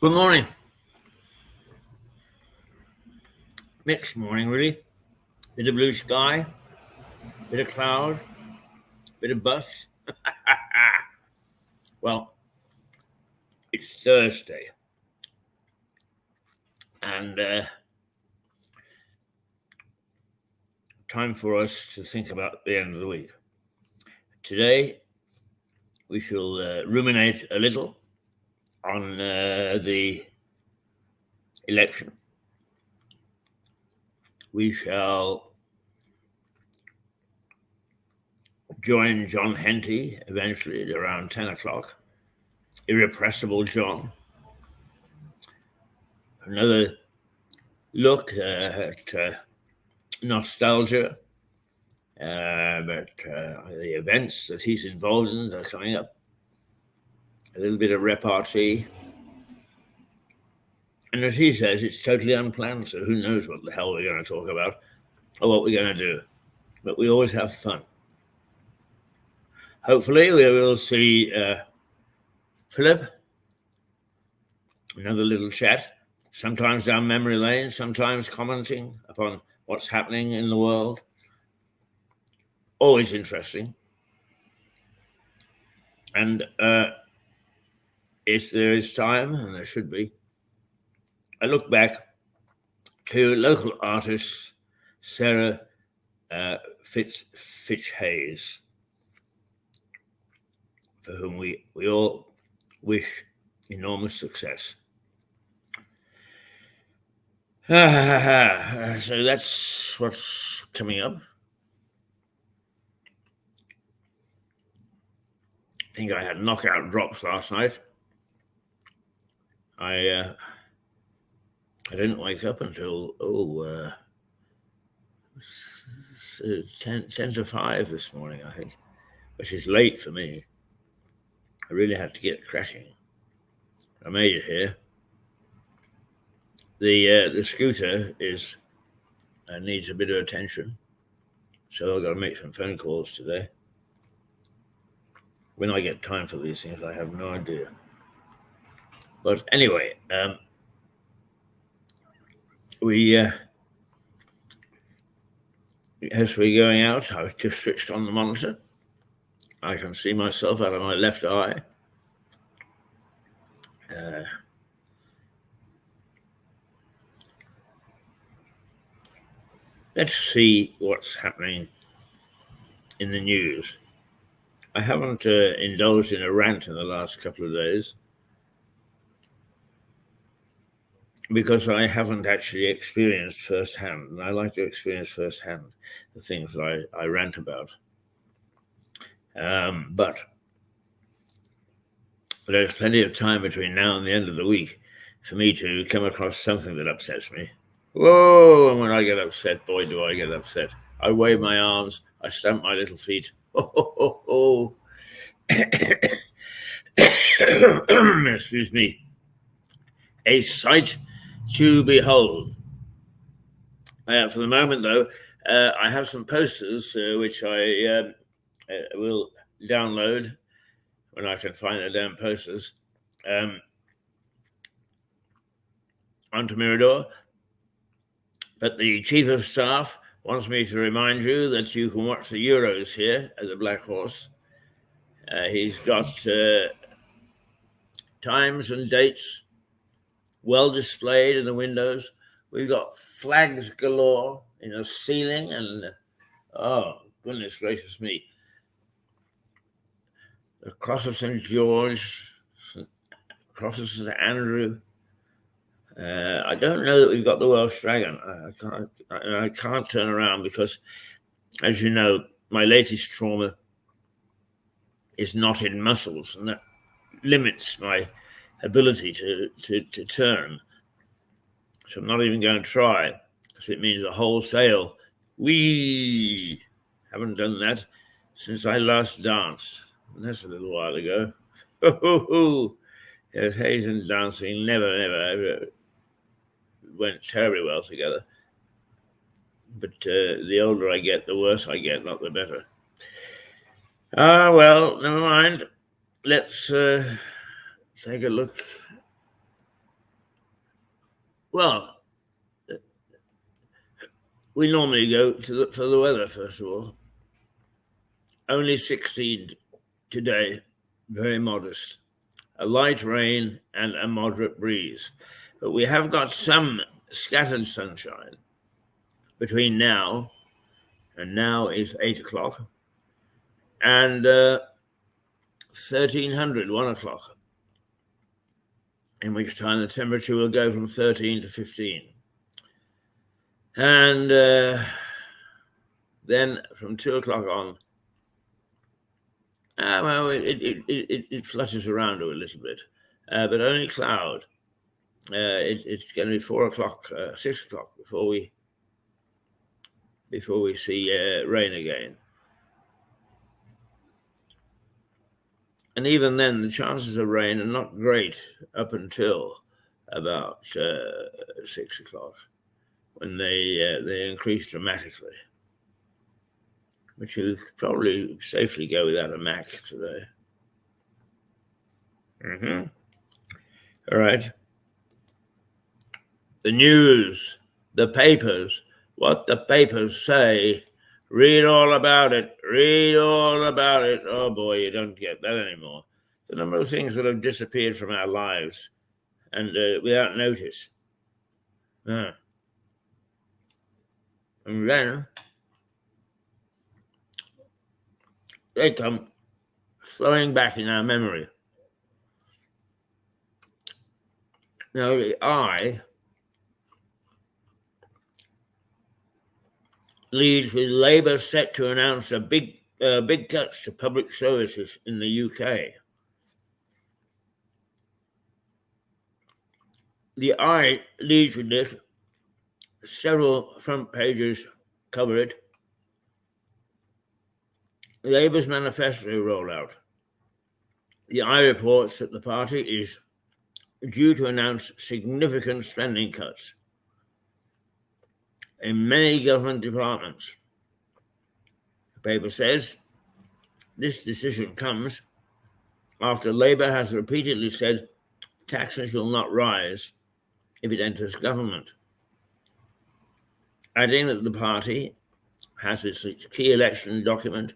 Good morning. Mixed morning, really. Bit of blue sky, bit of cloud, bit of bus. Well, it's Thursday, and time for us to think about the end of the week. Today, we shall ruminate a little on the election. We shall join John Henty eventually at around 10 o'clock. Irrepressible John. Another look at nostalgia, but the events that he's involved in that are coming up. A little bit of repartee. And as he says, it's totally unplanned, so who knows what the hell we're going to talk about or what we're going to do. But we always have fun. Hopefully we will see Philip, another little chat, sometimes down memory lane, sometimes commenting upon what's happening in the world. Always interesting. And if there is time, and there should be, I look back to local artist Sarah Fitch Hayes, for whom we all wish enormous success. So that's what's coming up. I think I had knockout drops last night. I didn't wake up until 10 to 5 this morning, I think, which is late for me. I really had to get cracking. I made it here. The scooter needs a bit of attention, so I've got to make some phone calls today. When I get time for these things, I have no idea. But anyway, as we're going out, I've just switched on the monitor. I can see myself out of my left eye. Let's see what's happening in the news. I haven't indulged in a rant in the last couple of days because I haven't actually experienced firsthand, and I like to experience firsthand the things that I rant about. But there's plenty of time between now and the end of the week for me to come across something that upsets me. Whoa, and when I get upset, boy, do I get upset. I wave my arms, I stamp my little feet. Oh. Excuse me. A sight to behold. For the moment, though, I have some posters which I will download when I can find the damn posters onto Mirador. But the Chief of Staff wants me to remind you that you can watch the Euros here at the Black Horse. He's got times and dates well displayed in the windows. We've got flags galore in the ceiling, and oh, goodness gracious me. The Cross of St. George, crosses St Andrew. I don't know that we've got the Welsh Dragon. I can't turn around because, as you know, my latest trauma is not in muscles, and that limits my ability to turn. So I'm not even going to try, because it means a wholesale. We haven't done that since I last danced, and that's a little while ago. Yes, Hayes and dancing never went terribly well together. But the older I get, the worse I get, not the better. Well, never mind. Let's take a look. Well, we normally go for the weather, first of all. Only 16 today, very modest. A light rain and a moderate breeze. But we have got some scattered sunshine between now, and now is 8 o'clock, and 1300, 1 o'clock, in which time the temperature will go from 13 to 15. And then from 2 o'clock on, well, it flutters around a little bit, but only cloud. It's going to be 4 o'clock, 6 o'clock before we see rain again. And even then, the chances of rain are not great up until about 6 o'clock, when they increase dramatically. But you could probably safely go without a Mac today. All right. The news, the papers, what the papers say. Read all about it. Read all about it. Oh boy, you don't get that anymore. The number of things that have disappeared from our lives, and without notice. And then they come flowing back in our memory. Now, the eye leads with Labour set to announce a big cuts to public services in the UK. The eye leads with this. Several front pages cover it. Labour's manifesto rollout. The eye reports that the party is due to announce significant spending cuts in many government departments. The paper says this decision comes after Labour has repeatedly said taxes will not rise if it enters government, adding that the party has its key election document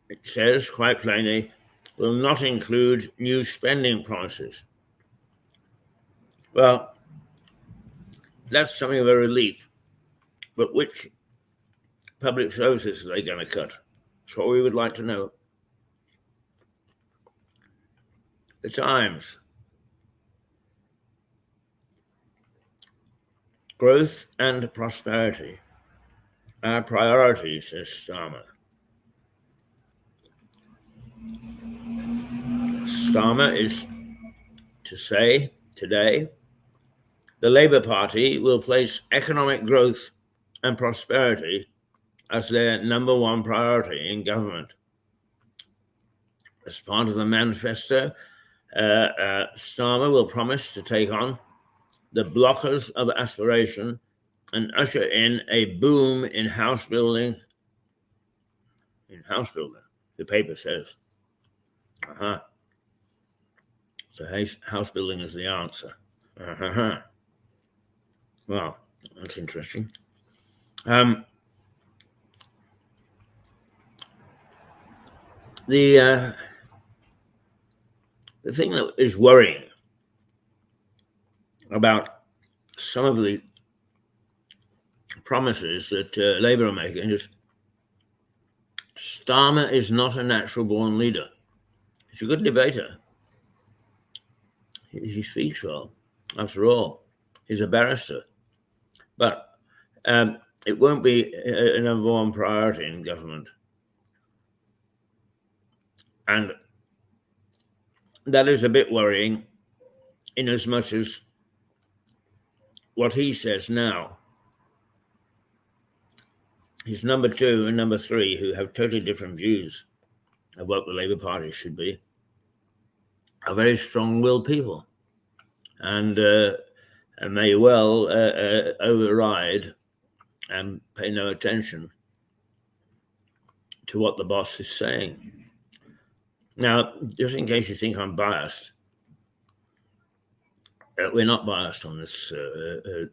it says quite plainly will not include new spending promises. Well, that's something of a relief, but which public services are they going to cut? That's what we would like to know. The Times. Growth and prosperity. Our priority, says Starmer. Starmer is to say today the Labour Party will place economic growth and prosperity as their number one priority in government. As part of the manifesto, Starmer will promise to take on the blockers of aspiration and usher in a boom in house building. The paper says. So house building is the answer. Well, that's interesting. The thing that is worrying about some of the promises that Labour are making is Starmer is not a natural-born leader. He's a good debater. He speaks well. After all, he's a barrister. But it won't be a number one priority in government. And that is a bit worrying, in as much as what he says now, his number two and number three, who have totally different views of what the Labour Party should be, are very strong-willed people, and may well override and pay no attention to what the boss is saying. Now, just in case you think I'm biased, we're not biased on this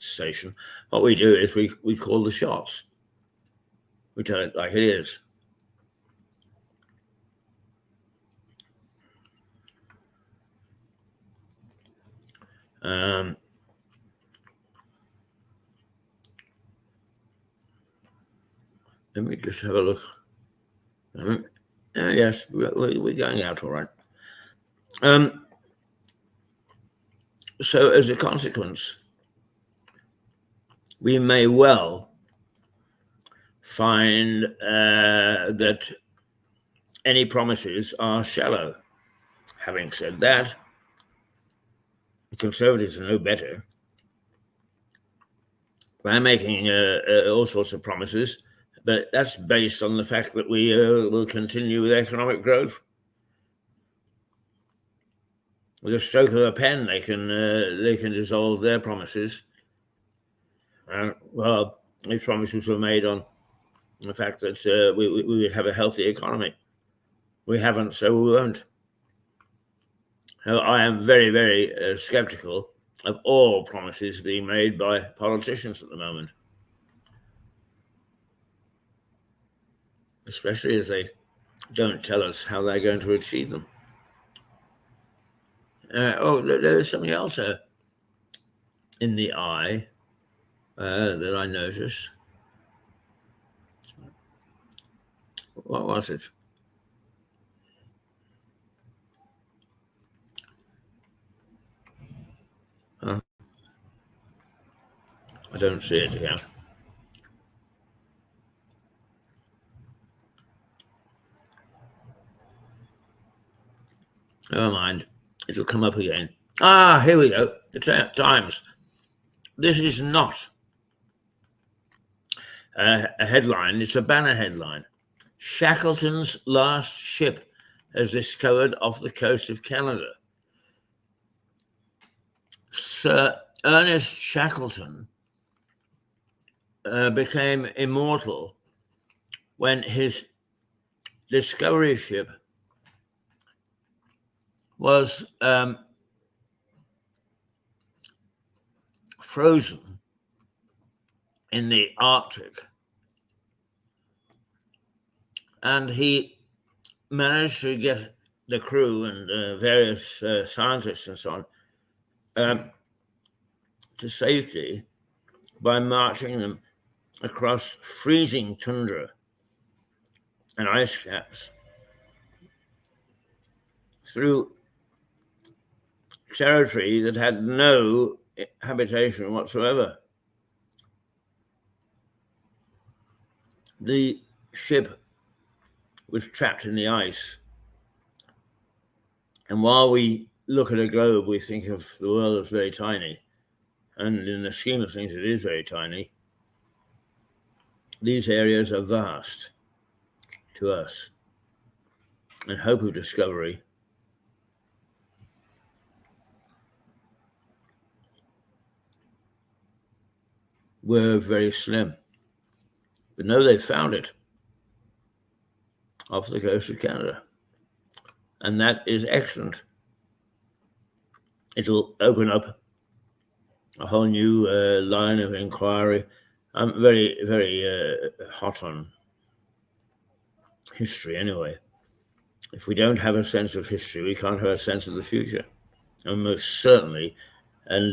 station. What we do is we call the shots. We tell it like it is. Let me just have a look. Yes, we're going out all right. So as a consequence, we may well find that any promises are shallow. Having said that, the Conservatives are no better. They're making all sorts of promises, but that's based on the fact that we will continue with economic growth. With a stroke of a pen, they can dissolve their promises. Well, these promises were made on the fact that we would have a healthy economy. We haven't, so we won't. I am very, very skeptical of all promises being made by politicians at the moment, especially as they don't tell us how they're going to achieve them. There's something else in the eye that I noticed. What was it? I don't see it here. Never mind. It'll come up again. Here we go. The Times. This is not a headline. It's a banner headline. Shackleton's last ship has discovered off the coast of Canada. Sir Ernest Shackleton became immortal when his discovery ship was frozen in the Arctic, and he managed to get the crew and various scientists and so on to safety by marching them across freezing tundra and ice caps through territory that had no habitation whatsoever. The ship was trapped in the ice, and while we look at a globe, we think of the world as very tiny, and in the scheme of things, it is very tiny. These areas are vast to us, and hope of discovery were very slim. But no, they found it off the coast of Canada, and that is excellent. It'll open up a whole new line of inquiry. I'm very, very hot on history anyway. If we don't have a sense of history, we can't have a sense of the future. And most certainly, and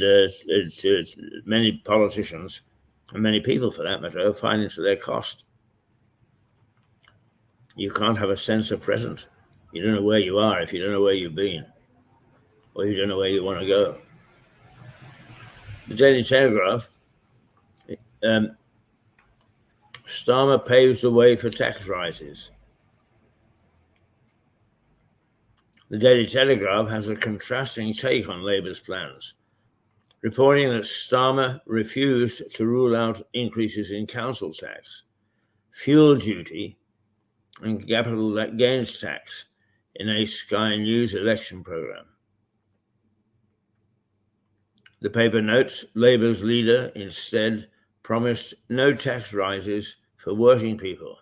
many politicians, and many people for that matter, find it to their cost. You can't have a sense of present. You don't know where you are if you don't know where you've been, or you don't know where you want to go. The Daily Telegraph, Starmer paves the way for tax rises. The Daily Telegraph has a contrasting take on Labour's plans, reporting that Starmer refused to rule out increases in council tax, fuel duty, and capital gains tax in a Sky News election programme. The paper notes Labour's leader instead promised no tax rises for working people,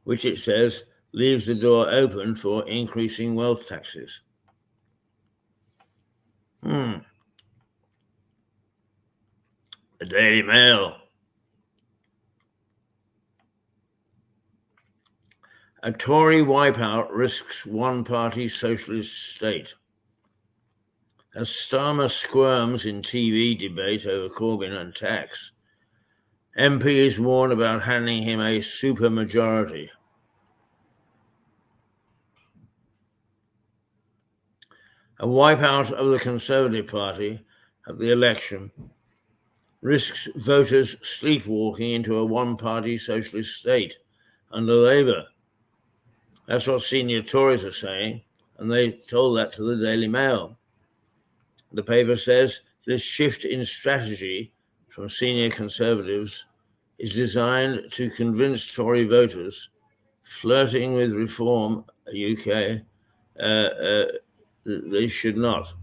which it says leaves the door open for increasing wealth taxes. The Daily Mail. A Tory wipeout risks one-party socialist state. As Starmer squirms in TV debate over Corbyn and tax, MPs warn about handing him a supermajority. A wipeout of the Conservative Party at the election risks voters sleepwalking into a one-party socialist state under Labour. That's what senior Tories are saying, and they told that to the Daily Mail. The paper says this shift in strategy from senior Conservatives is designed to convince Tory voters flirting with reform UK they should not.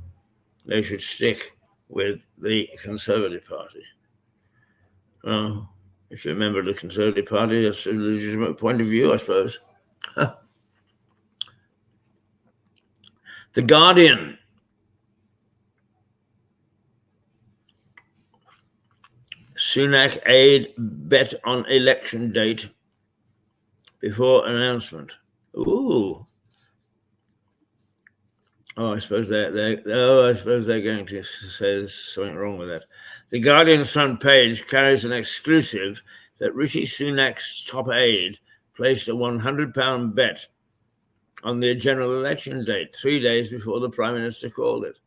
They should stick with the Conservative Party. Well, if you remember the Conservative Party, that's a legitimate point of view, I suppose. The Guardian. Sunak aide bet on election date before announcement. Ooh. I suppose they're going to say there's something wrong with that. The Guardian's front page carries an exclusive that Rishi Sunak's top aide placed a £100 bet on the general election date 3 days before the Prime Minister called it.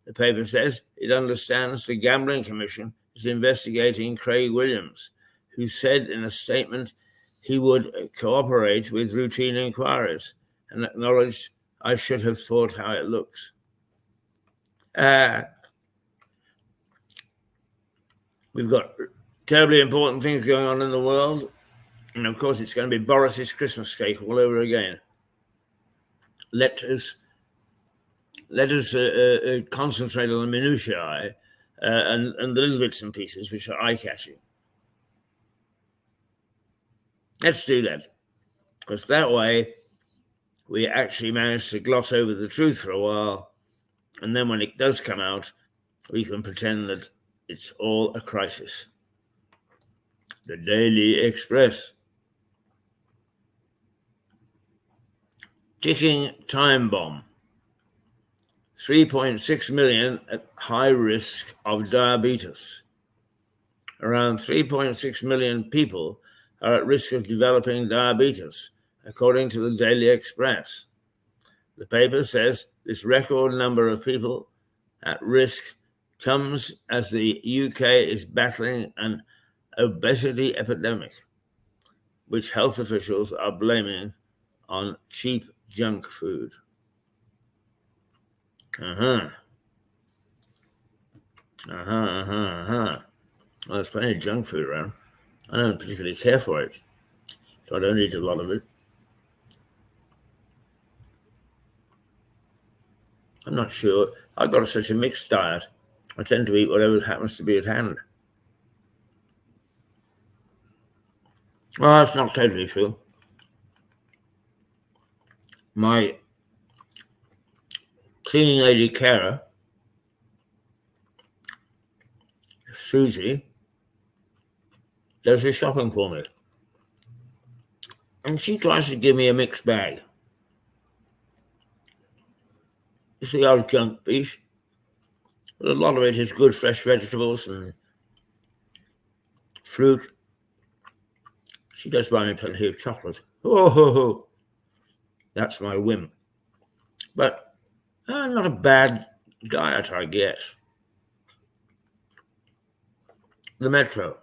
The paper says it understands the Gambling Commission is investigating Craig Williams, who said in a statement he would cooperate with routine inquiries and acknowledged, "I should have thought how it looks." We've got terribly important things going on in the world. And of course, it's going to be Boris's Christmas cake all over again. Let us concentrate on the minutiae and the little bits and pieces which are eye-catching. Let's do that, because that way we actually manage to gloss over the truth for a while, and then when it does come out, we can pretend that it's all a crisis. The Daily Express. Ticking time bomb. 3.6 million at high risk of diabetes. Around 3.6 million people are at risk of developing diabetes, according to the Daily Express. The paper says this record number of people at risk comes as the UK is battling an obesity epidemic, which health officials are blaming on cheap junk food. Well, there's plenty of junk food around. I don't particularly care for it, so I don't eat a lot of it. I'm not sure. I've got such a mixed diet. I tend to eat whatever happens to be at hand. Well, that's not totally true. My cleaning lady carer, Susie, does the shopping for me. And she tries to give me a mixed bag. It's the old junk piece. But a lot of it is good fresh vegetables and fruit. She does buy me plenty of chocolate. Oh, that's my whim. But not a bad diet, I guess. The metro.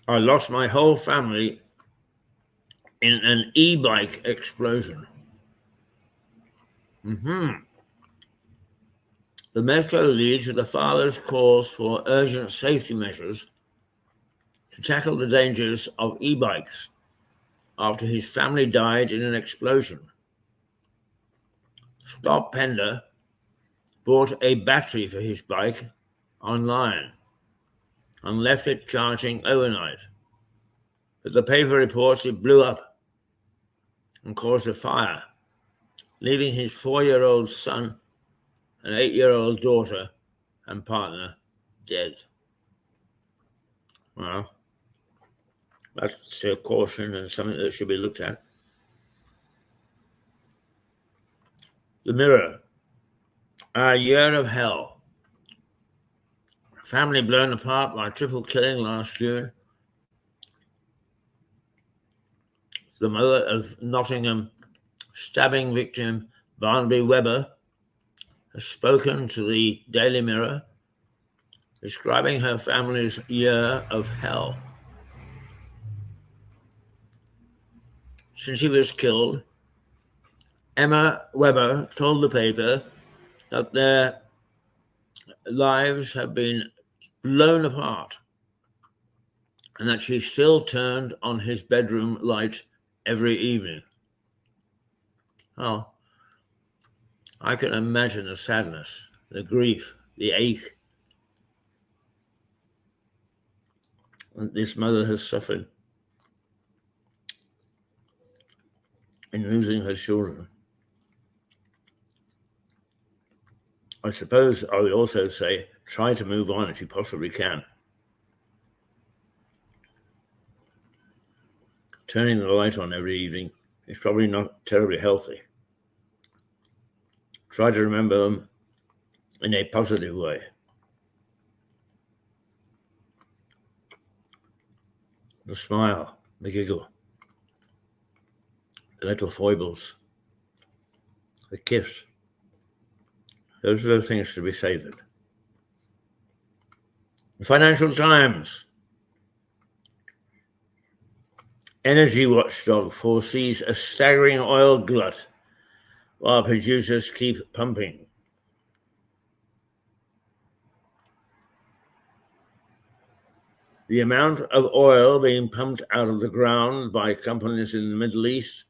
I lost my whole family in an e-bike explosion. The metro leads with the father's calls for urgent safety measures to tackle the dangers of e-bikes after his family died in an explosion. Scott Pender bought a battery for his bike online and left it charging overnight. But the paper reports it blew up and caused a fire, leaving his 4-year-old son, an 8-year-old daughter, and partner dead. Well, that's a caution and something that should be looked at. The Mirror. A year of hell. Family blown apart by triple killing last June. The mother of Nottingham stabbing victim Barnaby Webber has spoken to the Daily Mirror, describing her family's year of hell. Since he was killed, Emma Webber told the paper that their lives have been blown apart and that she still turned on his bedroom light every evening. Oh, I can imagine the sadness, the grief, the ache that this mother has suffered in losing her children. I suppose I would also say, try to move on if you possibly can. Turning the light on every evening is probably not terribly healthy. Try to remember them in a positive way. The smile, the giggle, the little foibles, the kiss. Those are the things to be savoured. The Financial Times. Energy watchdog foresees a staggering oil glut while producers keep pumping. The amount of oil being pumped out of the ground by companies in the Middle East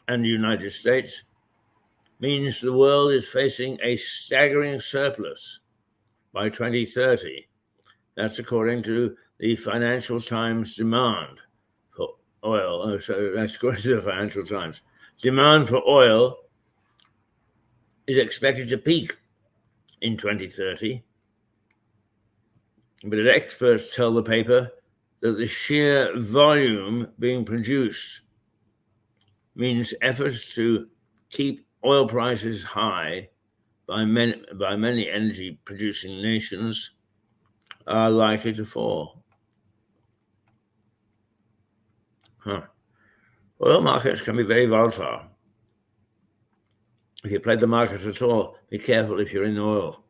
and the United States means the world is facing a staggering surplus by 2030. That's according to the Financial Times demand for oil. So that's according to the Financial Times. Demand for oil is expected to peak in 2030. But experts tell the paper that the sheer volume being produced means efforts to keep oil prices high by many energy-producing nations are likely to fall. Oil markets can be very volatile. If you play the markets at all, be careful if you're in oil.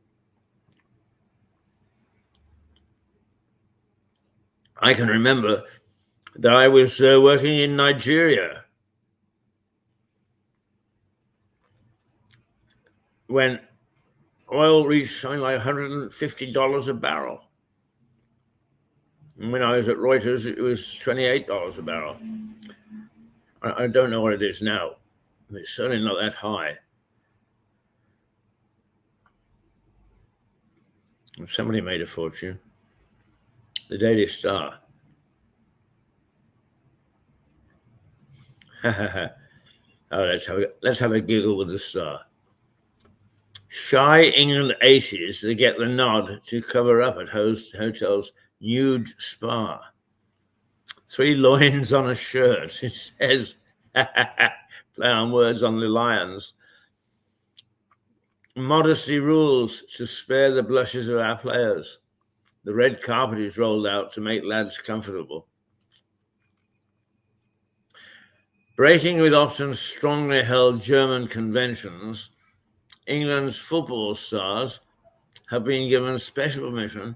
I can remember that I was working in Nigeria when oil reached something like $150 a barrel. And when I was at Reuters, it was $28 a barrel. I don't know what it is now. It's certainly not that high. Somebody made a fortune. The Daily Star. Let's have a giggle with the Star. Shy England aces that get the nod to cover up at hotel's nude spa. 3 loins on a shirt. It says, play on words on the Lions. Modesty rules to spare the blushes of our players. The red carpet is rolled out to make lads comfortable. Breaking with often strongly held German conventions, England's football stars have been given special permission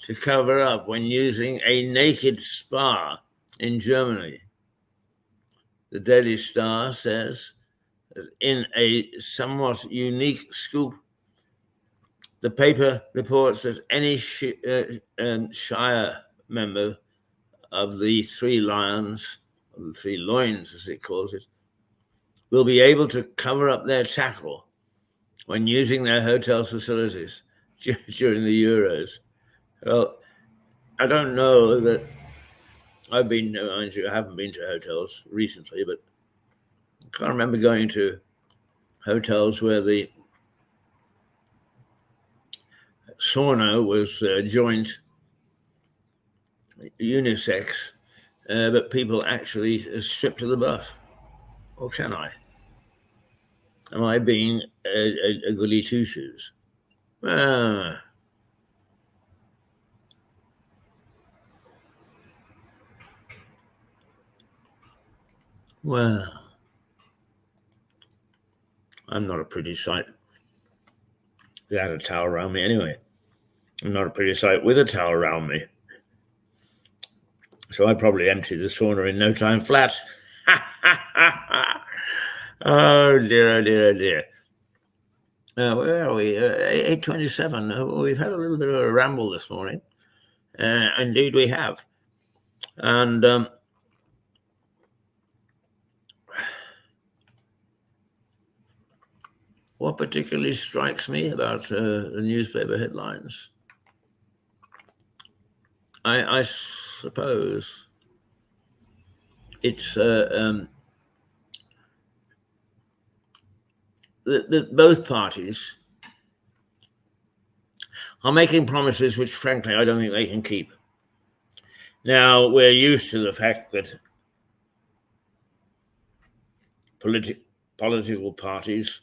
to cover up when using a naked spa in Germany. The Daily Star says that in a somewhat unique scoop, the paper reports that any Shire member of the Three Lions, or the Three Loins as it calls it, will be able to cover up their tackle when using their hotel facilities during the Euros. Well, I don't know that I haven't been to hotels recently, but I can't remember going to hotels where the sauna was joint, unisex, but people actually strip to the buff. Or can I? Am I being a goody two shoes? Well, I'm not a pretty sight without a towel around me anyway. I'm not a pretty sight with a towel around me. So I'd probably empty the sauna in no time flat. Oh dear, oh dear, oh dear. Where are we? 8:27. We've had a little bit of a ramble this morning. Indeed we have. And what particularly strikes me about the newspaper headlines, I suppose it's that both parties are making promises which, frankly, I don't think they can keep. Now, we're used to the fact that political parties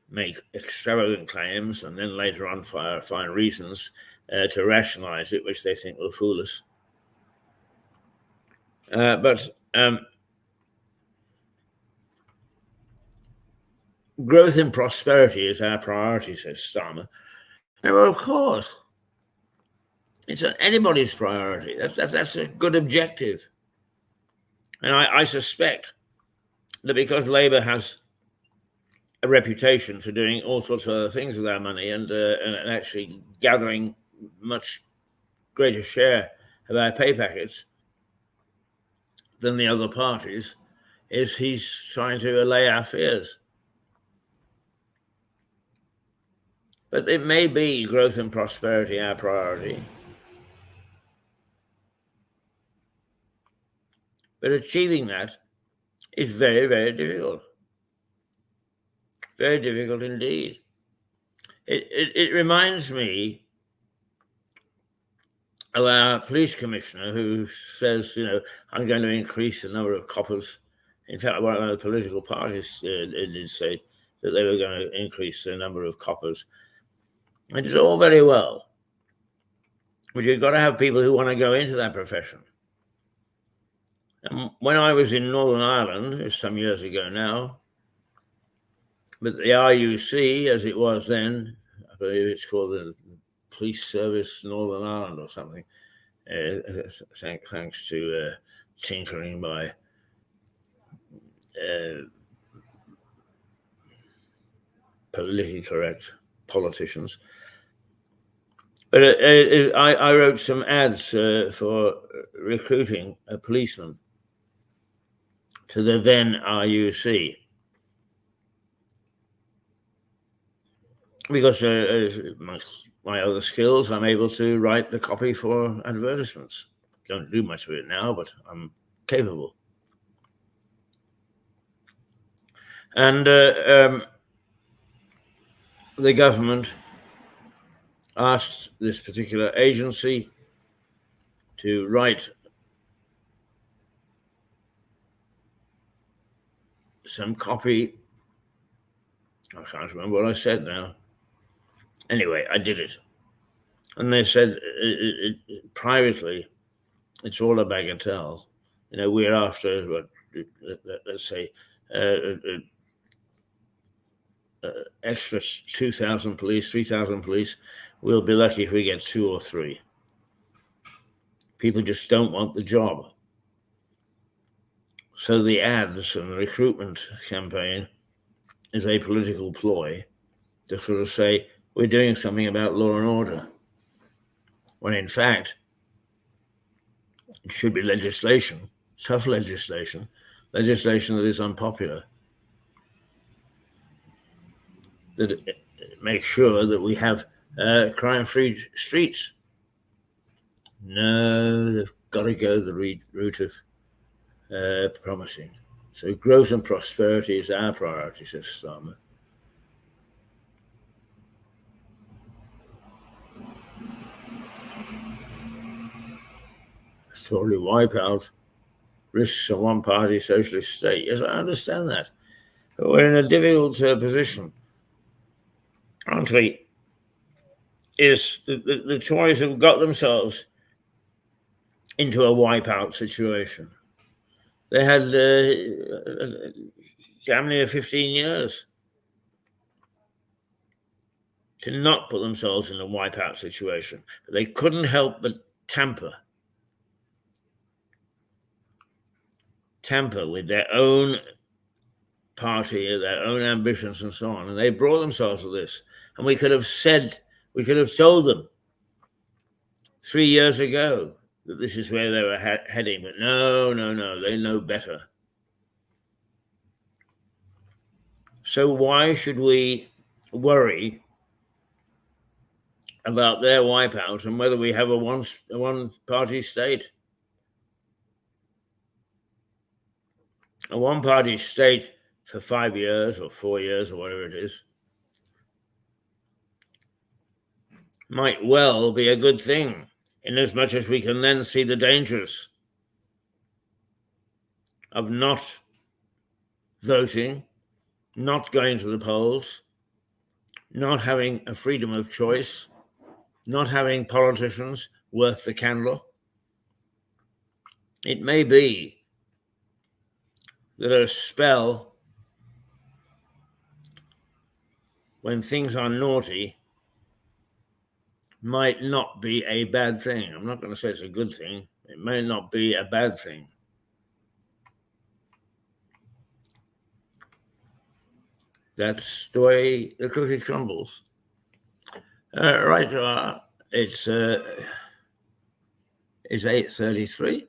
make extravagant claims and then later on find reasons to rationalize it, which they think will fool us. But growth and prosperity is our priority, says Starmer. Well, of course. It's anybody's priority. That's a good objective. And I suspect that because Labour has a reputation for doing all sorts of other things with our money and actually gathering much greater share of our pay packets than the other parties, is he's trying to allay our fears. But it may be growth and prosperity our priority. But achieving that is very, very difficult. Very difficult indeed. It reminds me of our police commissioner who says, I'm going to increase the number of coppers. In fact, one of the political parties did say that they were going to increase the number of coppers. And it's all very well, but you've got to have people who want to go into that profession. And when I was in Northern Ireland, some years ago now, but the RUC, as it was then, I believe it's called the Police Service Northern Ireland or something, thanks to tinkering by politically correct politicians. But I wrote some ads for recruiting a policeman to the then RUC. Because my other skills, I'm able to write the copy for advertisements. Don't do much of it now, but I'm capable. And the government asked this particular agency to write some copy. I can't remember what I said now. Anyway, I did it. And they said privately, it's all a bagatelle. We're after, let's say, extra 2,000 police, 3,000 police. We'll be lucky if we get 2 or 3. People just don't want the job. So the ads and the recruitment campaign is a political ploy to sort of say, we're doing something about law and order, when in fact, it should be legislation, tough legislation that is unpopular, that makes sure that we have crime-free streets. No, they've got to go the route of promising. So growth and prosperity is our priority, says Starmer. Tory wipeout risks a one-party socialist state. Yes, I understand that. But we're in a difficult position, aren't we? Is the Tories have got themselves into a wipeout situation. They had damn near 15 years to not put themselves in a wipeout situation. But they couldn't help but tamper with their own party, their own ambitions and so on. And they brought themselves to this. And we could have told them 3 years ago that this is where they were heading. But no, they know better. So why should we worry about their wipeout and whether we have a one-party state? A one-party state for 5 years or 4 years or whatever it is might well be a good thing, in as much as we can then see the dangers of not voting, not going to the polls, not having a freedom of choice, not having politicians worth the candle. It may be that a spell when things are naughty might not be a bad thing. I'm not going to say it's a good thing. It may not be a bad thing. That's the way the cookie crumbles. Right, it's 8:33.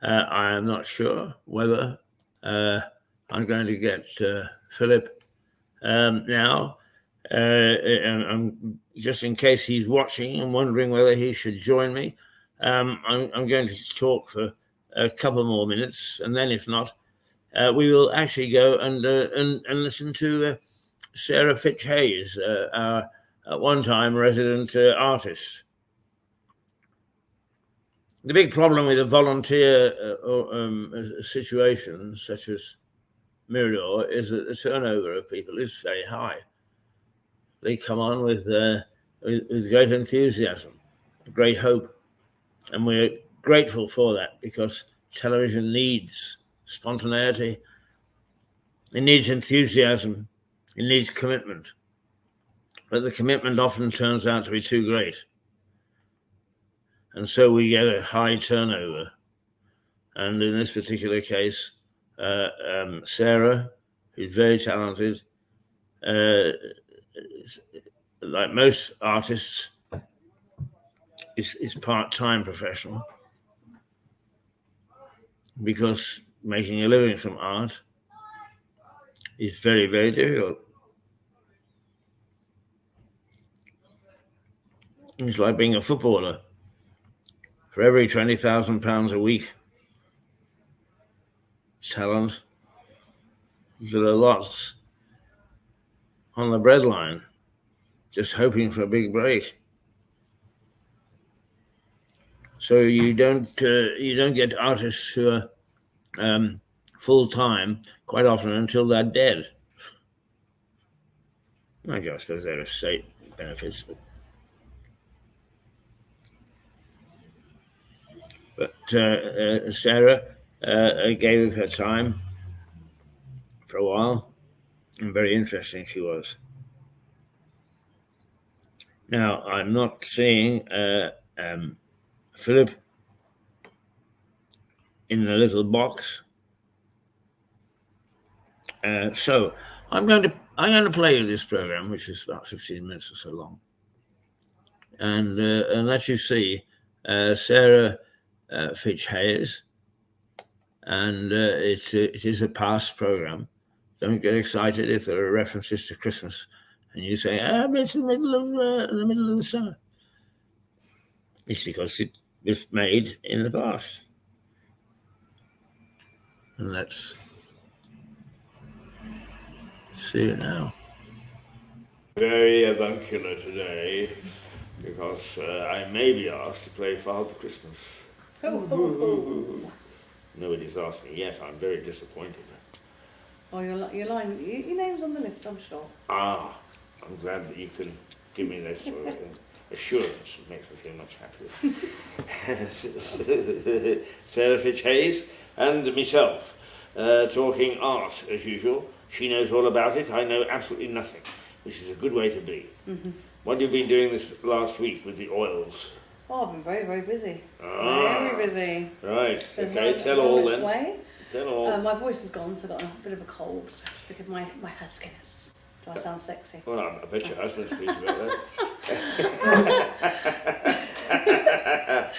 I am not sure whether I'm going to get Philip now. And just in case he's watching and wondering whether he should join me, I'm going to talk for a couple more minutes, and then if not, we will actually go and listen to Sarah Fitch Hayes, our at one time resident artist. The big problem with a volunteer situation such as Mirador is that the turnover of people is very high. They come on with great enthusiasm, great hope, and we're grateful for that, because television needs spontaneity, it needs enthusiasm, it needs commitment, but the commitment often turns out to be too great, and so we get a high turnover. And in this particular case, Sarah, who's very talented, like most artists, is part-time professional, because making a living from art is very, very difficult. It's like being a footballer. For every £20,000 a week talent, there are lots on the breadline, just hoping for a big break. So you don't get artists who are full-time quite often until they're dead. I suppose there are state benefits, but But Sarah gave her time for a while, and very interesting she was. Now, I'm not seeing Philip in the little box. So I'm going to play you this program, which is about 15 minutes or so long, and let you see Sarah Fitch Hayes, and it is a past program. Don't get excited if there are references to Christmas, and you say, but it's the middle of the summer. It's because it was made in the past. And let's see it now. Very avuncular today, because I may be asked to play Father Christmas. Nobody's asked me yet. I'm very disappointed. Oh, you're lying. Your name's on the list, I'm sure. I'm glad that you can give me this assurance. It makes me feel much happier. Sarah Fitch Hayes and myself, talking art as usual. She knows all about it. I know absolutely nothing, which is a good way to be. Mm-hmm. What have you been doing this last week with the oils? Oh, I've been very, very busy. Very busy. Right. Okay. Tell all then. Tell all. My voice is gone, so I've got a bit of a cold. So I have to pick up my huskiness. Do I sound sexy? Well, I bet your husband speaks about that.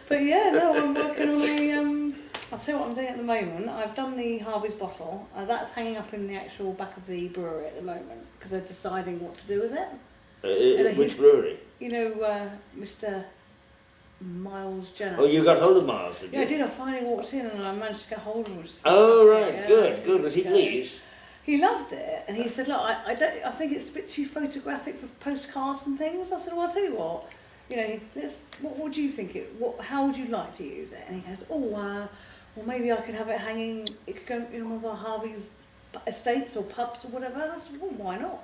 But yeah, no, I'm working on I'll tell you what I'm doing at the moment. I've done the Harvey's bottle. That's hanging up in the actual back of the brewery at the moment because they're deciding what to do with it. Which brewery? You know, Mr. Miles Jenner. Oh, you got hold of Miles, did you? Yeah, I did. I finally walked in and I managed to get hold of him. Oh, right. Yeah, good. Was he pleased? He loved it, and he said, "Look, I think it's a bit too photographic for postcards and things." I said, "Well, I'll tell you what. You know, what do you think? How would you like to use it?" And he goes, "Oh, well, maybe I could have it hanging. It could go in one of our Harvey's estates or pubs or whatever." I said, "Well, why not?"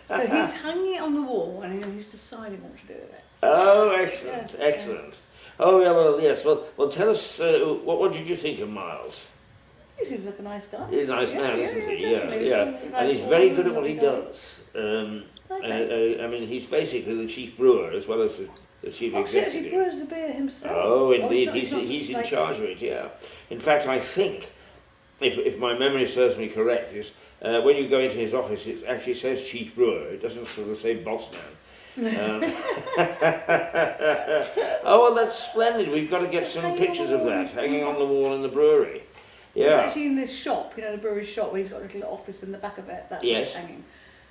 So he's hanging it on the wall, and he's deciding what to do with it. So, oh, excellent, yes, excellent. Oh, yeah, well, yes. Well, tell us, what did you think of Miles? He seems like a nice guy. He's a nice man, isn't he? Yeah. And he's very good at what he does. I mean, he's basically the chief brewer as well as the chief executive. He brews the beer himself. Oh, indeed. He's in charge of it, yeah. In fact, I think, if my memory serves me correct, is when you go into his office, it actually says chief brewer. It doesn't sort of say boss man. Oh, well, that's splendid. We've got to get some pictures of that hanging on the wall in the brewery. Yeah. It's actually in this shop, you know, the brewery shop, where he's got a little office in the back of it. That's where it's hanging.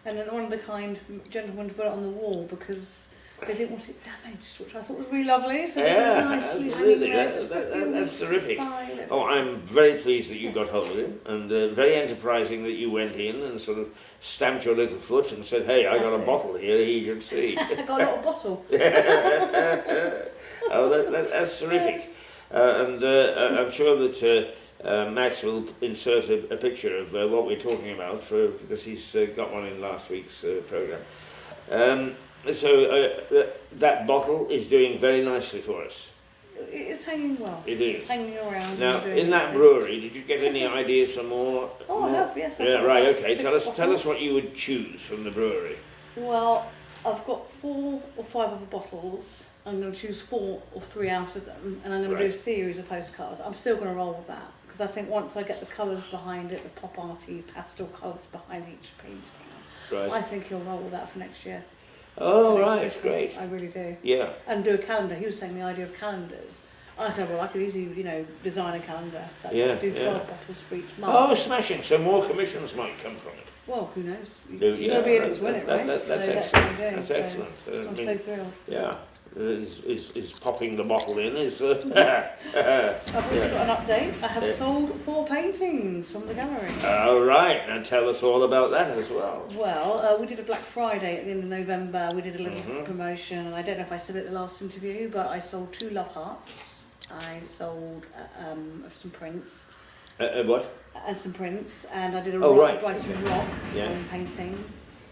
And then one of the kind gentlemen to put it on the wall because they didn't want it damaged, which I thought was really lovely. So yeah, nicely absolutely. That's terrific. Oh, I'm very pleased that you got hold of him, and very enterprising that you went in and sort of stamped your little foot and said, "Hey, I got a bottle here. He can see." I got a little bottle. Oh, that's terrific. And I'm sure that Max will insert a picture of what we're talking about because he's got one in last week's programme. So that bottle is doing very nicely for us. It's hanging well. It is. It's hanging around. Now, in that brewery, did you get any ideas for more? Oh, I have, yes. Yeah, right, okay. Tell us what you would choose from the brewery. Well, I've got 4 or 5 other bottles. I'm going to choose 4 or 3 out of them, and I'm going to do a series of postcards. I'm still going to roll with that, because I think once I get the colours behind it, the pop arty pastel colours behind each painting, I think he'll roll with that for next year. Oh, right, great. I really do. Yeah. And do a calendar. He was saying the idea of calendars. I said, well, I could easily, design a calendar. Do 12 bottles for each month. Oh, smashing. So more commissions might come from it. Well, who knows? You've got to be in it to win it, right? That's excellent. That's excellent. I'm so thrilled. Yeah. Is popping the bottle in is... I've also got an update. I have sold 4 paintings from the gallery. All right. Now tell us all about that as well. Well, we did a Black Friday at the end of November. We did a little promotion, and I don't know if I said it at the last interview, but I sold 2 love hearts. I sold some prints. What? And some prints, and I did a Brighton rock painting,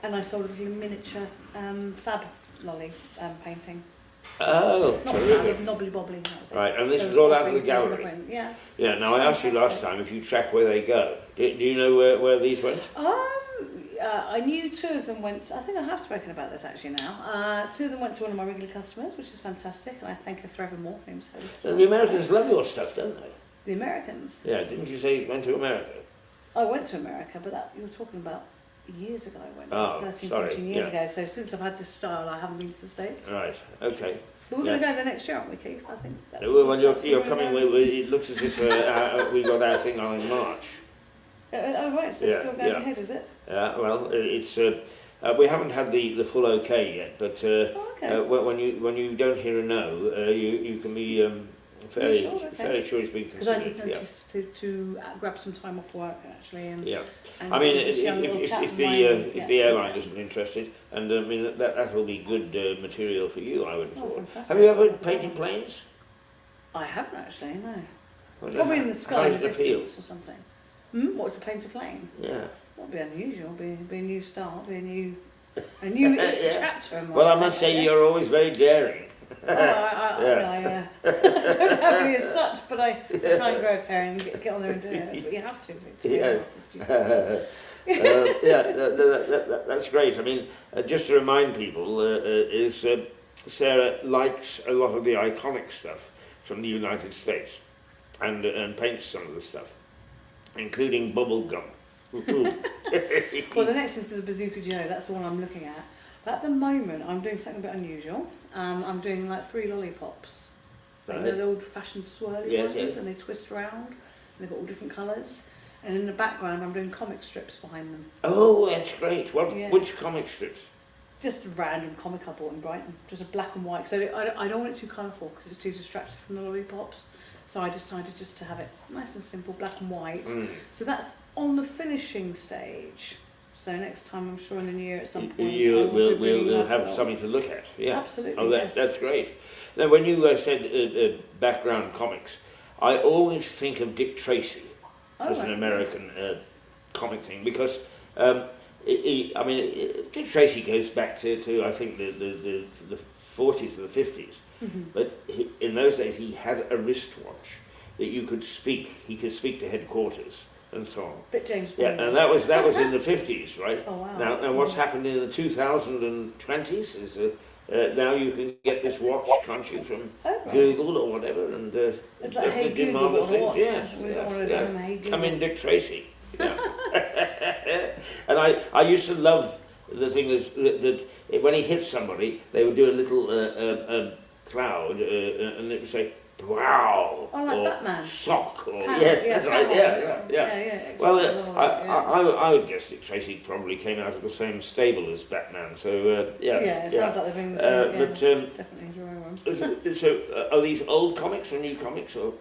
and I sold a little miniature fab lolly painting. Oh, Not terrific. knobbly bobbly. That was it. Right, and this So is all out of wobbly the to gallery. print, yeah. Yeah, now I asked you last time if you track where they go. Do you know where these went? I knew two of them went. I think I have spoken about this actually now. Two of them went to one of my regular customers, which is fantastic, and I thank her forevermore. So the Americans love your stuff, don't they? The Americans. Yeah, didn't you say you went to America? I went to America, but that you were talking about years ago. I went 13, sorry, 14 years ago. So since I've had this style, I haven't been to the States. Right, okay. But we're going to go the next year, aren't we, Keith? I think. Well, you're coming. It looks as if we got our thing on in March. Oh right, so it's still going ahead, is it? Yeah, well, it's we haven't had the full okay yet, but when you don't hear a no, you can be fairly sure it's been considered. Because I need notice to grab some time off work actually, and I mean, if the airline isn't interested, and I mean that will be good material for you, I would have thought. Have you ever painted planes? I haven't actually, no. Well, probably in the sky, in the feel or something. What's a plane to plane? Yeah. That'll be unusual. Be a new start. Be a new chapter. Well, I must say you're always very daring. I don't have any as such, but I try and grow a pair and get on there and do it. That's what you have to. That's great. I mean, just to remind people, Sarah likes a lot of the iconic stuff from the United States, and paints some of the stuff, including bubble gum. Well, the next is the Bazooka Joe. That's the one I'm looking at. But at the moment, I'm doing something a bit unusual. I'm doing like 3 lollipops. Like those old-fashioned swirly ones, and they twist round. And they've got all different colours. And in the background, I'm doing comic strips behind them. Oh, that's great. Which comic strips? Just a random comic I bought in Brighton. Just a black and white. So I don't want it too colourful because it's too distracting from the lollipops. So I decided just to have it nice and simple, black and white. So that's on the finishing stage. So next time, I'm sure in the new year at some point, we'll have something to look at. Yeah, absolutely. Oh, that's great. Now, when you said background comics, I always think of Dick Tracy as an American comic thing because Dick Tracy goes back to I think the 40s or the 50s. But in those days, he had a wristwatch that you could speak. He could speak to headquarters and so on. Bit James Bond. Yeah, and that was in the 50s, right? Oh wow. Now what's happened in the 2020s is now you can get this watch, can't you, from Google or whatever, and it's like Hey do Google marvelous things. Yes. Come in, Dick Tracy. Yeah. And I used to love the thing that when he hit somebody, they would do a little cloud, and it would say "wow" like or Batman. "sock" or Power, that's right. Yeah. Exactly. Well, I would guess that Tracy probably came out of the same stable as Batman. So Yeah, it sounds like they're doing the same. Definitely enjoying one. So are these old comics or new comics or?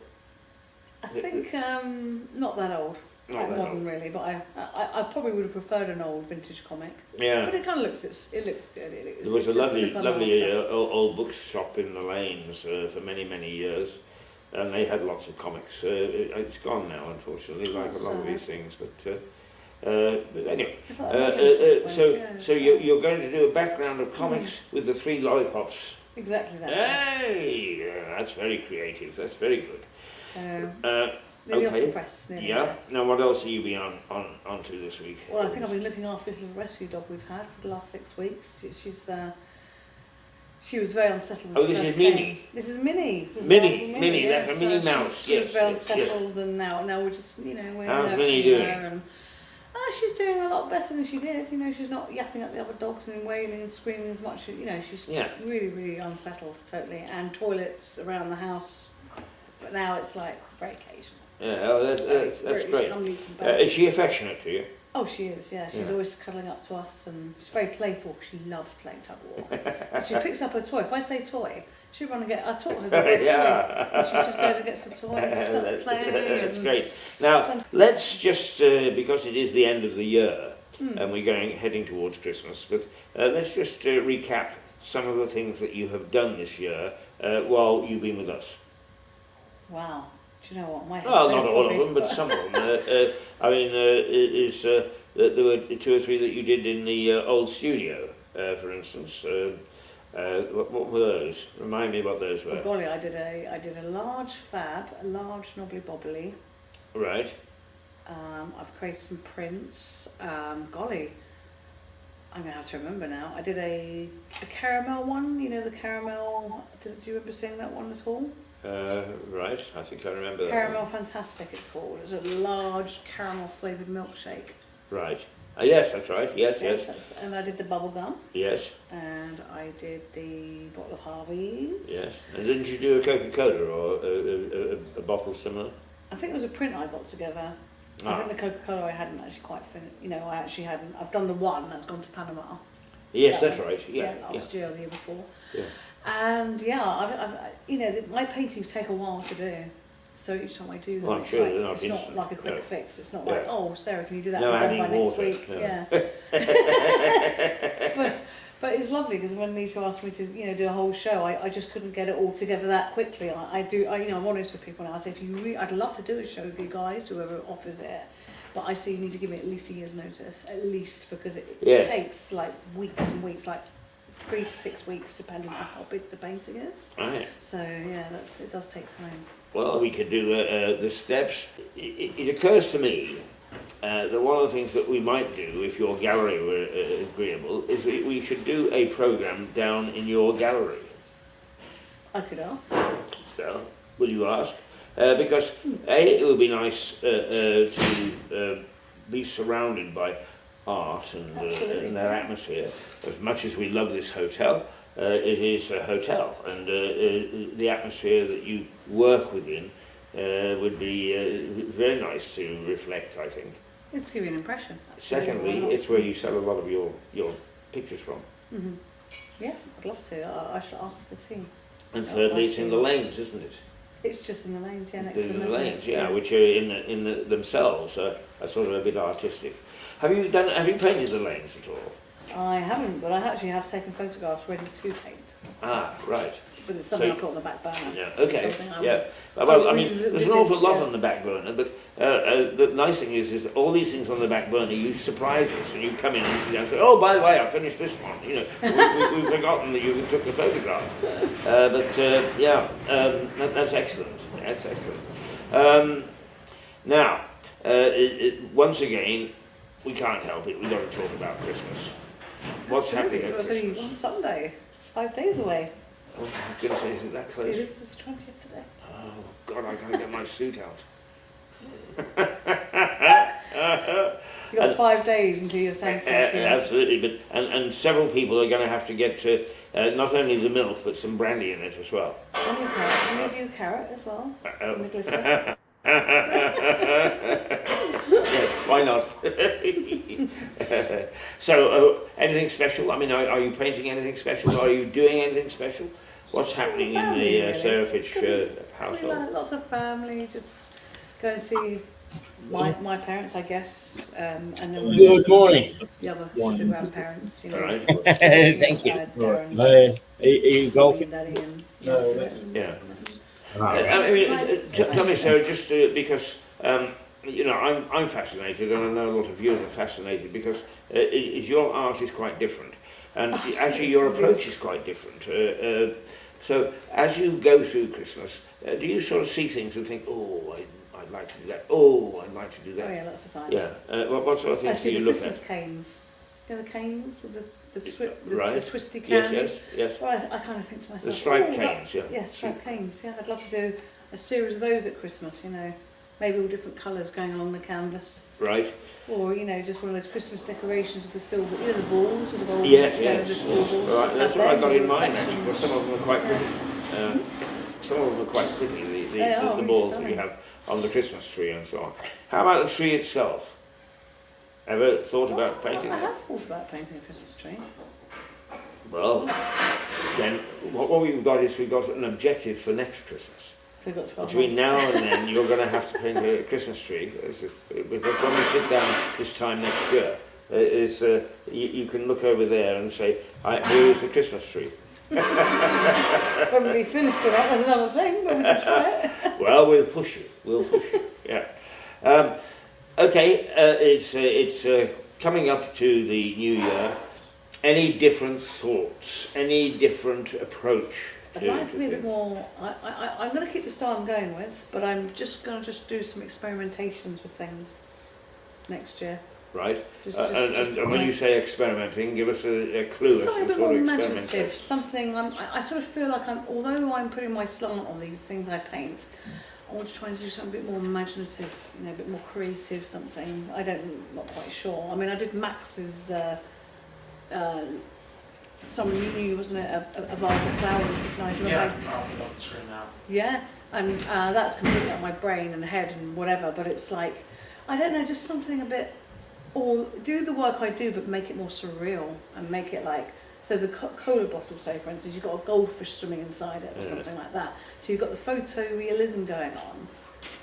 I think not that old. Not modern really, but I probably would have preferred an old vintage comic. Yeah. But it kind of looks good. There was a lovely old bookshop in the lanes for many years, and they had lots of comics. It's gone now, unfortunately, like a lot of these things. But anyway, so you're going to do a background of comics with the 3 lollipops. Exactly that. Hey, that's very creative. That's very good. Nearly off the press. Now, what else have you been on to this week? Well, I think I've been looking after this little rescue dog we've had for the last 6 weeks. She was very unsettled. Oh, this is Minnie. This is Minnie. Minnie. That's a Minnie Mouse. She was very unsettled, and now we're just we're Minnie doing? her, and she's doing a lot better than she did. She's not yapping at the other dogs and wailing and screaming as much. She's really unsettled totally, and toilets around the house. But now it's like very occasional. Yeah, that's great. Is she affectionate to you? Oh, she is, yeah. She's always cuddling up to us, and she's very playful. She loves playing tug of war. And she picks up her toy. If I say toy, she'll run and I taught her the word toy. And she just goes and gets a toy and she starts playing. That's great. Now, let's just, because it is the end of the year, and we're heading towards Christmas, but let's just recap some of the things that you have done this year while you've been with us. Wow. Do you know what? My well, not all of them, but some of them. There were 2 or 3 that you did in the old studio, for instance. What were those? Remind me what those were. Oh golly, I did a large fab, a large knobbly bobbly. Right. I've created some prints. Golly, I'm gonna have to remember now. I did a caramel one. You know the caramel. Do you remember seeing that one at all? Right. I think I remember that. Caramel Fantastic, it's called. It's a large caramel flavoured milkshake. Right. Yes, that's right. Yes. And I did the bubble gum. Yes. And I did the bottle of Harvey's. Yes. And didn't you do a Coca-Cola or a bottle similar? I think it was a print I got together. I think the Coca-Cola I hadn't actually quite finished. I actually hadn't. I've done the one that's gone to Panama. Yes, that's right. Yeah. Last year or the year before. Yeah. And I've my paintings take a while to do. So each time I do them, I'm sure they're not it's instant. not like a quick No. fix. It's not like, oh, Sarah, can you do that? No, We're done by adding next water. week. No. Yeah. But it's lovely because when Nita asked me to, do a whole show, I just couldn't get it all together that quickly. I'm honest with people now. I say, I'd love to do a show with you guys, whoever offers it. But I say you need to give me at least a year's notice, at least, because it takes like weeks and weeks, like 3 to 6 weeks, depending on how big the painting is. Right. So yeah, it does take time. Well, we could do the steps. It occurs to me that one of the things that we might do, if your gallery were agreeable, is we should do a programme down in your gallery. I could ask. So, will you ask? Because it would be nice to be surrounded by art and their atmosphere. As much as we love this hotel, it is a hotel, and the atmosphere that you work within would be very nice to reflect, I think. It's give you an impression. Secondly, it's where you sell a lot of your pictures from. Mm-hmm. Yeah, I'd love to. I should ask the team. And thirdly, it's in the lanes, isn't it? It's just in the lanes, yeah, next to the In the mezzanin, lanes, yeah, which are themselves are sort of a bit artistic. Have you painted the lanes at all? I haven't, but I actually have taken photographs ready to paint. Ah, right. But it's something I put on the back burner. Yeah. It's Okay. something I Yeah. would Well, I mean, there's an awful lot yeah. on the back burner, but the nice thing is that all these things on the back burner, you surprise us, and you come in and you sit down and say, "Oh, by the way, I finished this one." We've forgotten that you took the photograph. That's excellent. That's excellent. Now, once again, we can't help it. We've got to talk about Christmas. What's happening at It's only Christmas? on Sunday, 5 days away. Oh, my goodness, is it that close? It is the 20th today. Oh, God, I gotta get my suit out. You've got 5 days until you're sensitive. Absolutely, but and several people are going to have to get not only the milk, but some brandy in it as well. And your carrot. Can we give you a carrot as well? And the glitter. Yeah, why not? So, anything special? I mean, are you painting anything special? Are you doing anything special? What's happening in the Sarah Fitch household? Lots of family, just go and see my parents, I guess, and then Good morning. the other grandparents. All right. Thank you. Are you golfing? Daddy and No. Yeah. Ah. Tell me, Sarah, just because I'm fascinated, and I know a lot of viewers are fascinated because your art is quite different, and actually your approach is quite different. So as you go through Christmas, do you sort of see things and think, "Oh, I'd like to do that. Oh, I'd like to do that." Oh yeah, lots of times. Yeah. What sort of I things do see you the look Christmas at? canes. You know the canes, the twisty Yes, candy. yes. So I kind of think to myself, The striped oh, canes, yeah. Yeah, striped canes. Yeah, I'd love to do a series of those at Christmas. Maybe all different colours going along the canvas. Right. Or, just one of those Christmas decorations with the silver, the balls and the balls. Yes. The silver balls, Right. just That's have what I them got as in mind actually. reflections. Because some of them are quite pretty. Some of them are quite pretty. They are, The really balls that stunning. you have on the Christmas tree and so on. How about the tree itself? Ever thought about painting I it? have thought about painting a Christmas tree. Well, then what we've got is we've got an objective for next Christmas. So we've got 12 Between months. now and then, you're going to have to paint a Christmas tree because when we sit down this time next year, you can look over there and say, "Here is the Christmas tree." Whether we finished or not, that's another thing, but we can try it. Well, we'll push you. Yeah. Okay. It's coming up to the new year. Any different thoughts? Any different approach? I'd like to be a bit more. I'm going to keep the style I'm going with, but I'm just going to do some experimentations with things next year. Right. And when you say experimenting, give us a clue. Something a bit sort more of imaginative. Something I sort of feel like although I'm putting my slant on these things I paint, I want to try and do something a bit more imaginative, a bit more creative. Something not quite sure. I mean, I did Max's. Someone you knew, wasn't it? A vase of flowers design. Yeah, I'll put it on the screen now. Yeah, and that's completely out of my brain and head and whatever. But it's like, I don't know, just something a bit, or do the work I do, but make it more surreal and make it like. So the cola bottle, say for instance, you've got a goldfish swimming inside it or something like that. So you've got the photorealism going on,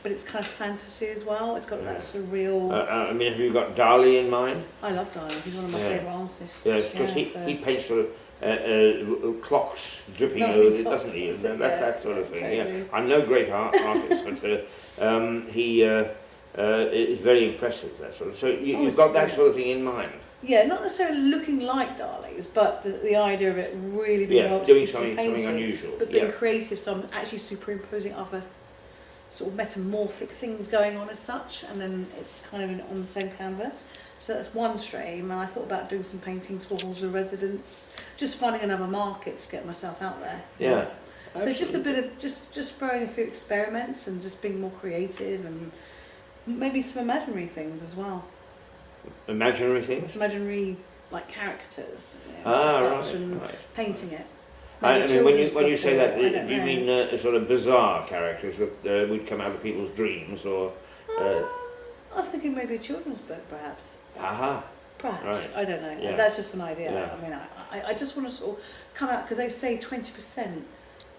but it's kind of fantasy as well. It's got that surreal. I mean, have you got Dali in mind? I love Dali. He's one of my favourite artists. Yes, because he paints sort of clocks dripping over, doesn't he? That sort of thing. Totally. Yeah, I'm no great artist, but he is very impressive. That sort of. So you've got that sort of thing in mind. Yeah, not necessarily looking like Dali's, but the idea of it really being doing something unusual, but being creative. So I'm actually superimposing other sort of metamorphic things going on as such, and then it's kind of on the same canvas. So that's one stream, and I thought about doing some paintings for halls of residence, just finding another market to get myself out there. Yeah. So just a bit of just throwing a few experiments and just being more creative and maybe some imaginary things as well. Imaginary things? Imaginary, like characters, and painting it. I mean, when you say that, do you mean sort of bizarre characters that would come out of people's dreams, or? I was thinking maybe a children's book, perhaps. Aha. Perhaps. Right. I don't know. Yeah. That's just an idea. Yeah. I mean, I just want to sort of come out, because they say 20%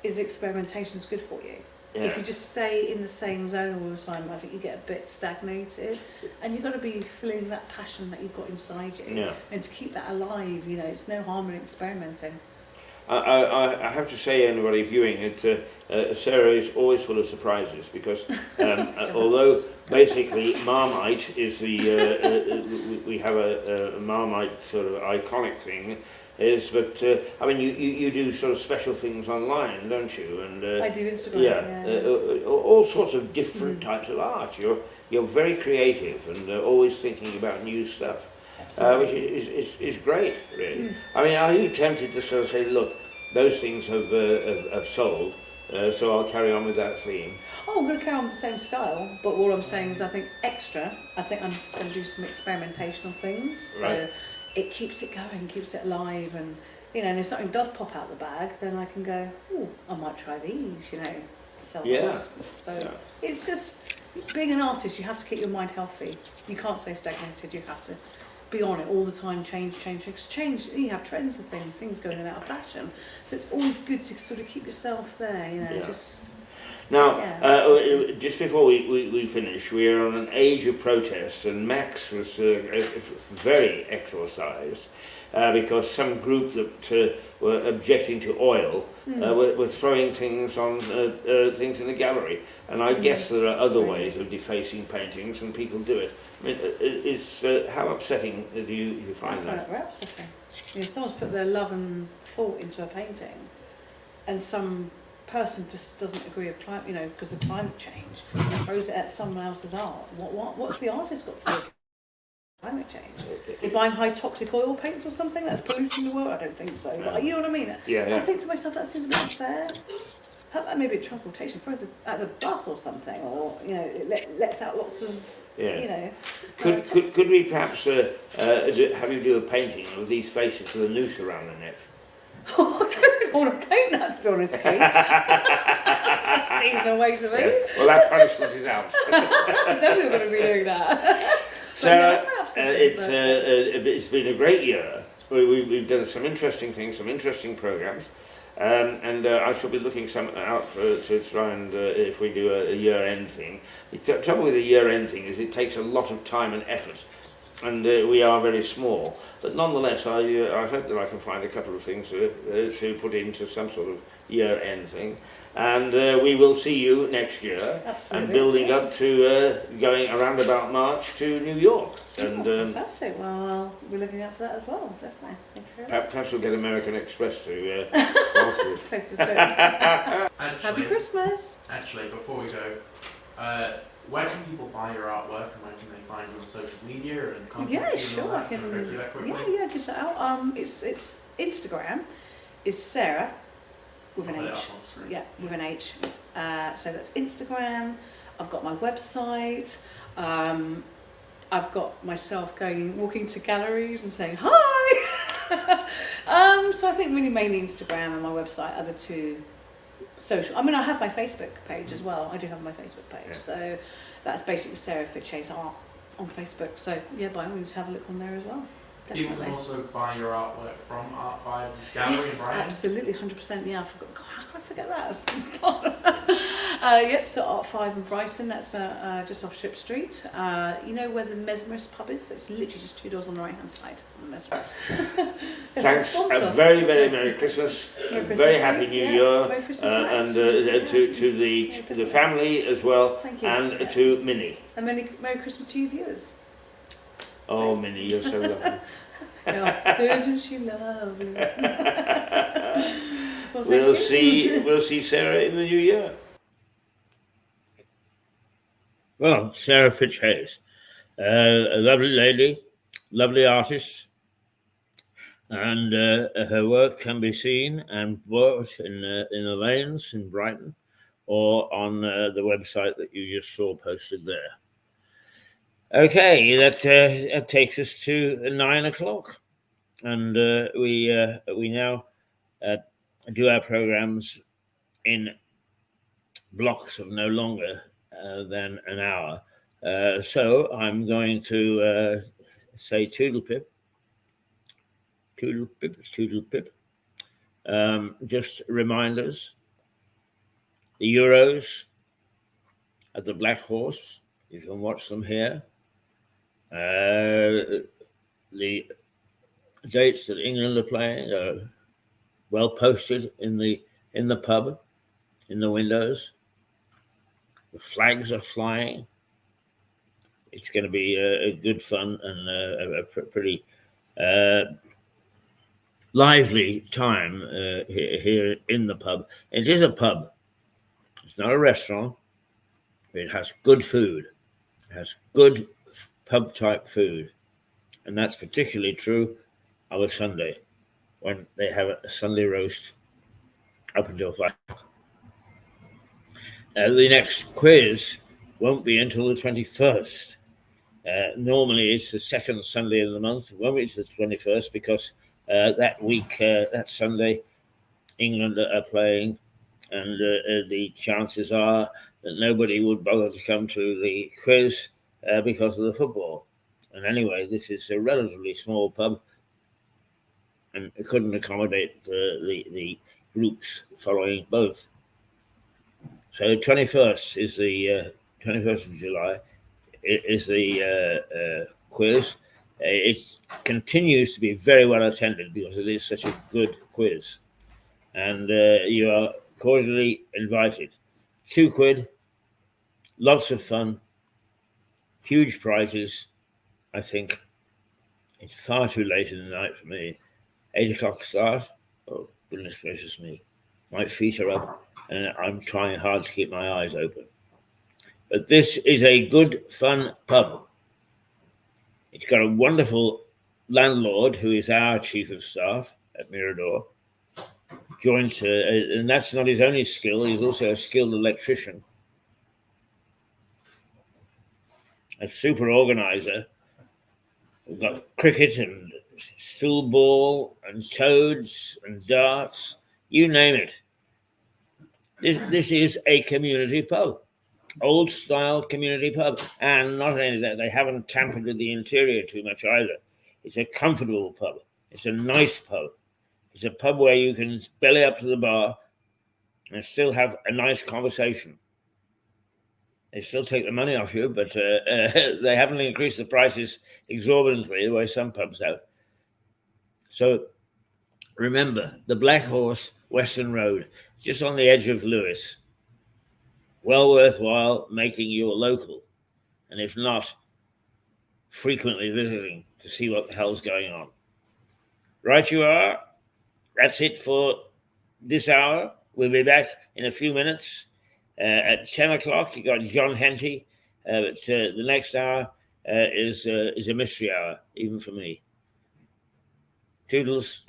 is experimentation is good for you. Yeah. If you just stay in the same zone all the time, I think you get a bit stagnated, and you've got to be feeling that passion that you've got inside you. Yeah. And to keep that alive, it's no harm in experimenting. I have to say, anybody viewing it, Sarah is always full of surprises, because although basically Marmite is the we have a Marmite sort of iconic thing, but I mean you do sort of special things online, don't you? And I do Instagram. All sorts of different types of art. You're very creative and always thinking about new stuff. Which is great, really. I mean, are you tempted to sort of say, look, those things have sold, so I'll carry on with that theme? Oh, I'm going to carry on with the same style, but what I'm saying is I think I'm just going to do some experimentational things, so it keeps it going, keeps it alive, and and if something does pop out the bag, then I can go, oh, I might try these, sell those. So it's just, being an artist, you have to keep your mind healthy. You can't stay stagnated, you have to be on it all the time, change. You have trends of things going in and out of fashion, so it's always good to sort of keep yourself there, just. Now, just before we finish, we're on an age of protest, and Max was very exorcised because some group that were objecting to oil were throwing things on things in the gallery, and I guess there are other ways of defacing paintings, and people do it. I mean, how upsetting do you find that? I find it very upsetting. Someone's put their love and thought into a painting, and some person just doesn't agree with climate, because of climate change, and throws it at someone else's art. What's the artist got to do with climate change? You're buying high toxic oil paints or something that's polluting the world? I don't think so. But you know what I mean? Yeah. I think to myself, that seems a bit unfair. Maybe a transportation, throw it at the bus or something, or it lets out lots of. Could we perhaps have you do a painting of these faces with a noose around the neck? Oh, I don't think I want to paint that, to be honest, Keith. That seems no way to me. Yeah. Well, that punishment is out. I'm definitely going to be doing that. So it's been a great year. We've done some interesting things, some interesting programs. And I shall be looking out to try and, if we do a year-end thing. The trouble with a year-end thing is it takes a lot of time and effort, and we are very small. But nonetheless, I hope that I can find a couple of things to put into some sort of year-end thing. and we will see you next year. Absolutely. And building up to going around about March to New York. And fantastic. Well, we're looking out for that as well, definitely. Thank you very much. perhaps we'll get American Express to sponsor it. Happy Christmas. Actually, before we go, where can people buy your artwork and where can they find you on social media and contact you? Yeah, and all sure. that? I can. Can we go through that quickly? Yeah, give that out. It's Instagram. Is Sarah with an I'll put it H. up on screen. Yeah, with an H. So that's Instagram. I've got my website. I've got myself walking to galleries and saying hi. So I think really mainly Instagram and my website are the two social. I mean, I have my Facebook page as well. I do have my Facebook page. Yeah. So that's basically Sarah Fitchay's art on Facebook. So yeah, by all means, have a look on there as well. Definitely. People can also buy your artwork from Art5 Gallery Yes, in Brighton. absolutely, 100%. Yeah, I forgot. God, how can I forget that? Yep, so Art5 in Brighton, that's just off Ship Street. You know where the Mesmerist pub is? It's literally just 2 doors on the right-hand side from the Mesmerist. Thanks. A very, very Merry Christmas. Merry Christmas, Very Happy New Year. Merry Christmas, And mate. to the family as well. Thank you. And Yeah. to Minnie. And Merry Christmas to you viewers. Oh, Minnie, you're so lovely. Yeah, isn't she lovely? Well, We'll thank you. see Sarah in the new year. Well, Sarah Fitchhayes, a lovely lady, lovely artist, and her work can be seen and bought in the lanes in Brighton, or on the website that you just saw posted there. Okay, that takes us to 9 o'clock, and we now do our programs in blocks of no longer than an hour. So I'm going to say toodle pip, toodle pip, toodle pip. Just reminders: the Euros at the Black Horse. You can watch them here. The dates that England are playing are well posted in the pub, in the windows. The flags are flying. It's going to be a good fun and a pretty lively time here in the pub. It is a pub. It's not a restaurant. It has good food. It has good pub type food, and that's particularly true of a Sunday when they have a Sunday roast up until 5. The next quiz won't be until the 21st. Normally it's the second Sunday of the month. It won't be until the 21st because that week, that Sunday, England are playing, and the chances are that nobody would bother to come to the quiz because of the football. And anyway, this is a relatively small pub, and it couldn't accommodate the groups following both. So 21st is the 21st of July is the quiz. It continues to be very well attended because it is such a good quiz, and you are cordially invited. £2, lots of fun, huge prizes. I think it's far too late in the night for me. 8 o'clock start. Oh, goodness gracious me. My feet are up and I'm trying hard to keep my eyes open. But this is a good, fun pub. It's got a wonderful landlord who is our chief of staff at Mirador. Joined, and that's not his only skill. He's also a skilled electrician, a super organizer. We've got cricket and stool ball and toads and darts, you name it. This is a community pub, old style community pub. And not only that, they haven't tampered with the interior too much either. It's a comfortable pub. It's a nice pub. It's a pub where you can belly up to the bar and still have a nice conversation. They still take the money off you, but they haven't increased the prices exorbitantly the way some pubs have. So remember, the Black Horse, Western Road, just on the edge of Lewis. Well worthwhile making your local, and if not, frequently visiting to see what the hell's going on. Right you are. That's it for this hour. We'll be back in a few minutes. At 10 o'clock, you got John Henty. But the next hour is a mystery hour, even for me. Toodles.